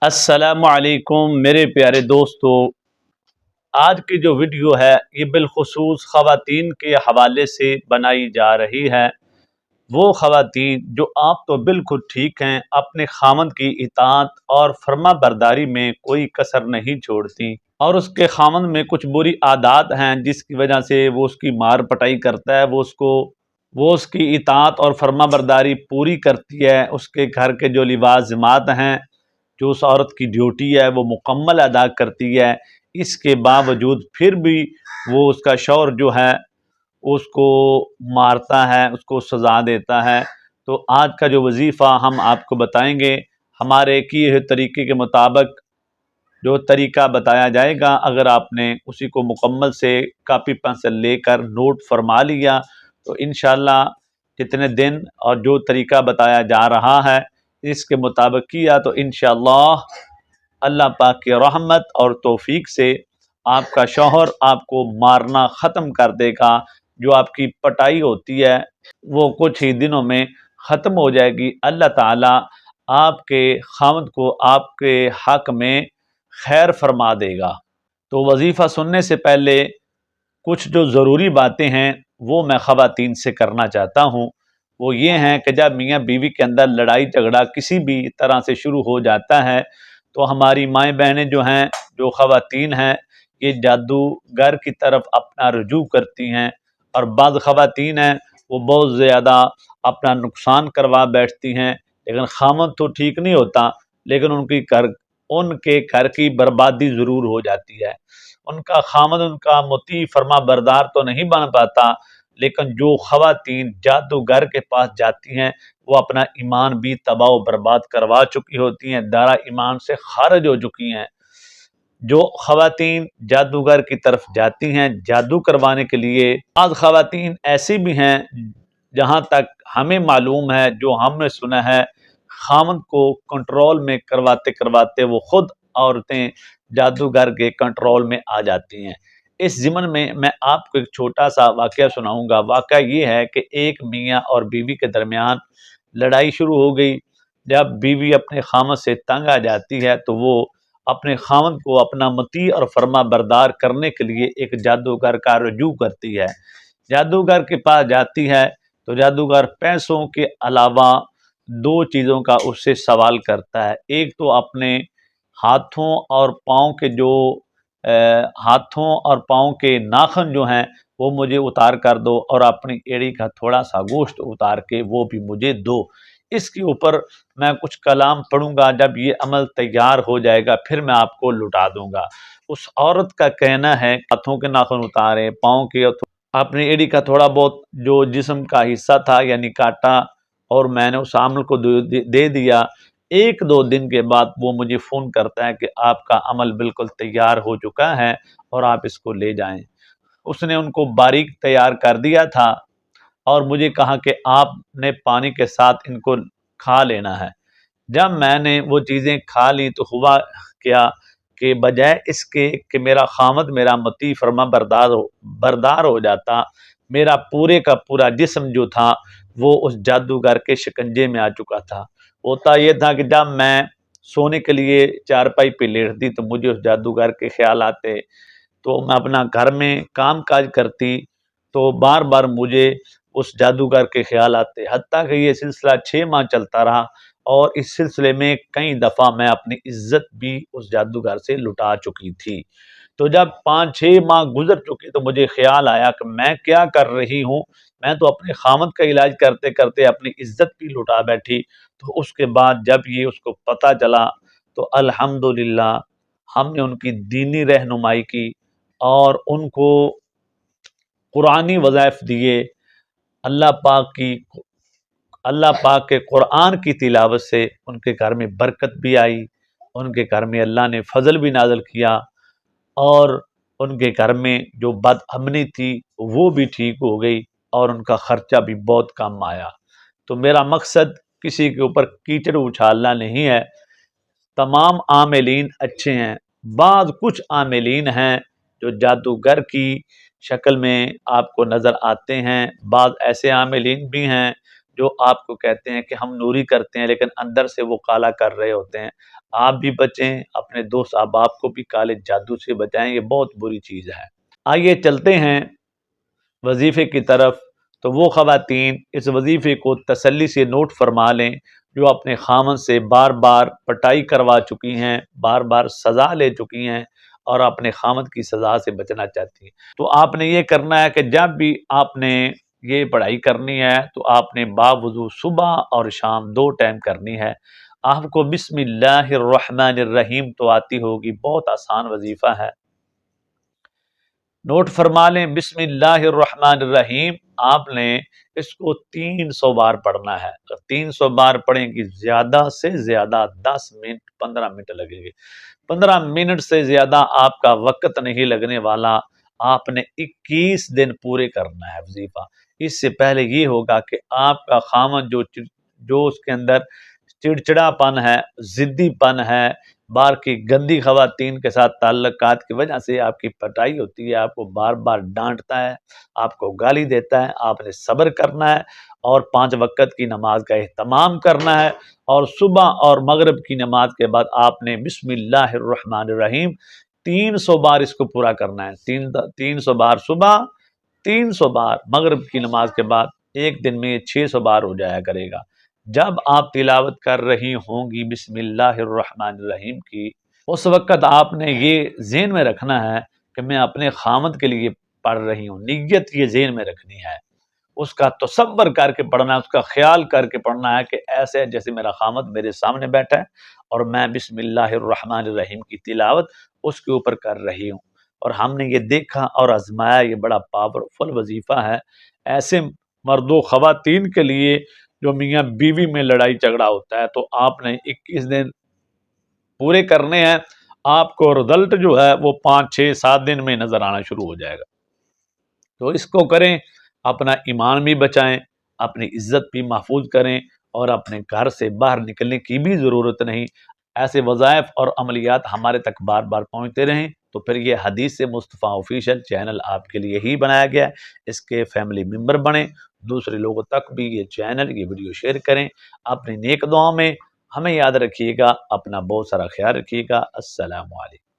السلام علیکم میرے پیارے دوستو، آج کی جو ویڈیو ہے یہ بالخصوص خواتین کے حوالے سے بنائی جا رہی ہے۔ وہ خواتین جو آپ تو بالکل ٹھیک ہیں، اپنے خامند کی اطاعت اور فرما برداری میں کوئی کسر نہیں چھوڑتی، اور اس کے خامند میں کچھ بری عادات ہیں جس کی وجہ سے وہ اس کی مار پٹائی کرتا ہے، وہ اس کی اطاعت اور فرما برداری پوری کرتی ہے، اس کے گھر کے جو لوازمات ہیں، جو اس عورت کی ڈیوٹی ہے وہ مکمل ادا کرتی ہے۔ اس کے باوجود پھر بھی وہ اس کا شوہر جو ہے اس کو مارتا ہے، اس کو سزا دیتا ہے۔ تو آج کا جو وظیفہ ہم آپ کو بتائیں گے، ہمارے کیے ہوئے طریقے کے مطابق جو طریقہ بتایا جائے گا، اگر آپ نے اسی کو مکمل سے کاپی پینسل لے کر نوٹ فرما لیا تو انشاءاللہ کتنے دن اور جو طریقہ بتایا جا رہا ہے اس کے مطابق کیا تو انشاءاللہ اللہ پاک کی رحمت اور توفیق سے آپ کا شوہر آپ کو مارنا ختم کر دے گا۔ جو آپ کی پٹائی ہوتی ہے وہ کچھ ہی دنوں میں ختم ہو جائے گی۔ اللہ تعالیٰ آپ کے خاوند کو آپ کے حق میں خیر فرما دے گا۔ تو وظیفہ سننے سے پہلے کچھ جو ضروری باتیں ہیں وہ میں خواتین سے کرنا چاہتا ہوں۔ وہ یہ ہیں کہ جب میاں بیوی کے اندر لڑائی جھگڑا کسی بھی طرح سے شروع ہو جاتا ہے تو ہماری مائیں بہنیں جو ہیں، جو خواتین ہیں، یہ جادوگر کی طرف اپنا رجوع کرتی ہیں، اور بعض خواتین ہیں وہ بہت زیادہ اپنا نقصان کروا بیٹھتی ہیں، لیکن خامد تو ٹھیک نہیں ہوتا، لیکن ان کے گھر کی بربادی ضرور ہو جاتی ہے۔ ان کا خامد ان کا مطیع فرما بردار تو نہیں بن پاتا، لیکن جو خواتین جادوگر کے پاس جاتی ہیں وہ اپنا ایمان بھی تباہ و برباد کروا چکی ہوتی ہیں، دارا ایمان سے خارج ہو چکی ہیں۔ جو خواتین جادوگر کی طرف جاتی ہیں جادو کروانے کے لیے، بعض خواتین ایسی بھی ہیں جہاں تک ہمیں معلوم ہے، جو ہم نے سنا ہے، خامد کو کنٹرول میں کرواتے کرواتے وہ خود عورتیں جادوگر کے کنٹرول میں آ جاتی ہیں۔ اس ضمن میں آپ کو ایک چھوٹا سا واقعہ سناؤں گا۔ واقعہ یہ ہے کہ ایک میاں اور بیوی کے درمیان لڑائی شروع ہو گئی۔ جب بیوی اپنے خامد سے تنگ آ جاتی ہے تو وہ اپنے خامد کو اپنا مطیع اور فرما بردار کرنے کے لیے ایک جادوگر کا رجوع کرتی ہے۔ جادوگر کے پاس جاتی ہے تو جادوگر پیسوں کے علاوہ دو چیزوں کا اس سے سوال کرتا ہے۔ ایک تو اپنے ہاتھوں اور پاؤں کے ناخن جو ہیں وہ مجھے اتار کر دو، اور اپنی ایڑی کا تھوڑا سا گوشت اتار کے وہ بھی مجھے دو۔ اس کے اوپر میں کچھ کلام پڑھوں گا، جب یہ عمل تیار ہو جائے گا پھر میں آپ کو لٹا دوں گا۔ اس عورت کا کہنا ہے ہاتھوں کے ناخن اتارے، پاؤں کے، اپنی ایڑی کا تھوڑا بہت جو جسم کا حصہ تھا یعنی کاٹا، اور میں نے اس عمل کو دے دیا۔ ایک دو دن کے بعد وہ مجھے فون کرتا ہے کہ آپ کا عمل بالکل تیار ہو چکا ہے اور آپ اس کو لے جائیں۔ اس نے ان کو باریک تیار کر دیا تھا اور مجھے کہا کہ آپ نے پانی کے ساتھ ان کو کھا لینا ہے۔ جب میں نے وہ چیزیں کھا لی تو ہوا کیا کہ بجائے اس کے کہ میرا خامد میرا مطیع فرما بردار ہو جاتا، میرا پورے کا پورا جسم جو تھا وہ اس جادوگر کے شکنجے میں آ چکا تھا۔ ہوتا یہ تھا کہ جب میں سونے کے لیے چارپائی پہ لیٹتی تو مجھے اس جادوگر کے خیال آتے، تو میں اپنا گھر میں کام کاج کرتی تو بار بار مجھے اس جادوگر کے خیال آتے، حتیٰ کہ یہ سلسلہ 6 ماہ چلتا رہا، اور اس سلسلے میں کئی دفعہ میں اپنی عزت بھی اس جادوگر سے لٹا چکی تھی۔ تو جب 5-6 ماہ گزر چکے تو مجھے خیال آیا کہ میں کیا کر رہی ہوں، میں تو اپنے خامد کا علاج کرتے کرتے اپنی عزت بھی لٹا بیٹھی۔ تو اس کے بعد جب یہ اس کو پتہ چلا تو الحمدللہ ہم نے ان کی دینی رہنمائی کی اور ان کو قرآنی وظائف دیے۔ اللہ پاک کے قرآن کی تلاوت سے ان کے گھر میں برکت بھی آئی، ان کے گھر میں اللہ نے فضل بھی نازل کیا، اور ان کے گھر میں جو بد امنی تھی وہ بھی ٹھیک ہو گئی، اور ان کا خرچہ بھی بہت کم آیا۔ تو میرا مقصد کسی کے اوپر کیچڑ اچھالنا نہیں ہے۔ تمام عاملین اچھے ہیں، بعض کچھ عاملین ہیں جو جادوگر کی شکل میں آپ کو نظر آتے ہیں، بعض ایسے عاملین بھی ہیں جو آپ کو کہتے ہیں کہ ہم نوری کرتے ہیں لیکن اندر سے وہ کالا کر رہے ہوتے ہیں۔ آپ بھی بچیں، اپنے دوست احباب کو بھی کالے جادو سے بچائیں، یہ بہت بری چیز ہے۔ آئیے چلتے ہیں وظیفے کی طرف۔ تو وہ خواتین اس وظیفے کو تسلی سے نوٹ فرما لیں جو اپنے خامن سے بار بار پٹائی کروا چکی ہیں، بار بار سزا لے چکی ہیں اور اپنے خامن کی سزا سے بچنا چاہتی ہیں۔ تو آپ نے یہ کرنا ہے کہ جب بھی آپ نے یہ پڑھائی کرنی ہے تو آپ نے باوضو صبح اور شام 2 ٹائم کرنی ہے۔ آپ کو بسم اللہ الرحمن الرحیم تو آتی ہوگی، بہت آسان وظیفہ ہے، نوٹ فرما لیں۔ بسم اللہ الرحمن الرحیم آپ نے اس کو 300 بار پڑھنا ہے۔ 300 بار پڑھیں گی، زیادہ سے زیادہ 10 منٹ 15 منٹ لگے گی، 15 منٹ سے زیادہ آپ کا وقت نہیں لگنے والا۔ آپ نے 21 دن پورے کرنا ہے وظیفہ۔ اس سے پہلے یہ ہوگا کہ آپ کا خامن جو اس کے اندر چڑچڑا پن ہے، ضدی پن ہے، بار کی گندی خواتین کے ساتھ تعلقات کی وجہ سے آپ کی پٹائی ہوتی ہے، آپ کو بار بار ڈانٹتا ہے، آپ کو گالی دیتا ہے، آپ نے صبر کرنا ہے اور 5 وقت کی نماز کا اہتمام کرنا ہے، اور صبح اور مغرب کی نماز کے بعد آپ نے بسم اللہ الرحمن الرحیم 300 بار اس کو پورا کرنا ہے۔ 300 بار صبح، 300 بار مغرب کی نماز کے بعد، ایک دن میں 600 بار ہو جایا کرے گا۔ جب آپ تلاوت کر رہی ہوں گی بسم اللہ الرحمن الرحیم کی، اس وقت آپ نے یہ ذہن میں رکھنا ہے کہ میں اپنے خامد کے لیے پڑھ رہی ہوں، نیت یہ ذہن میں رکھنی ہے، اس کا تصور کر کے پڑھنا ہے، اس کا خیال کر کے پڑھنا ہے کہ ایسے جیسے میرا خامد میرے سامنے بیٹھا ہے اور میں بسم اللہ الرحمن الرحیم کی تلاوت اس کے اوپر کر رہی ہوں۔ اور ہم نے یہ دیکھا اور آزمایا، یہ بڑا پاورفل وظیفہ ہے ایسے مرد و خواتین کے لیے جو میاں بیوی میں لڑائی جھگڑا ہوتا ہے۔ تو آپ نے 21 دن پورے کرنے ہیں، آپ کو رزلٹ جو ہے وہ 5 6 7 دن میں نظر آنا شروع ہو جائے گا۔ تو اس کو کریں، اپنا ایمان بھی بچائیں، اپنی عزت بھی محفوظ کریں اور اپنے گھر سے باہر نکلنے کی بھی ضرورت نہیں۔ ایسے وظائف اور عملیات ہمارے تک بار بار پہنچتے رہیں تو پھر یہ حدیث مصطفیٰ آفیشیل چینل آپ کے لیے ہی بنایا گیا ہے۔ اس کے فیملی ممبر بنیں، دوسرے لوگوں تک بھی یہ چینل، یہ ویڈیو شیئر کریں۔ اپنی نیک دعاؤں میں ہمیں یاد رکھیے گا، اپنا بہت سارا خیال رکھیے گا۔ السلام علیکم۔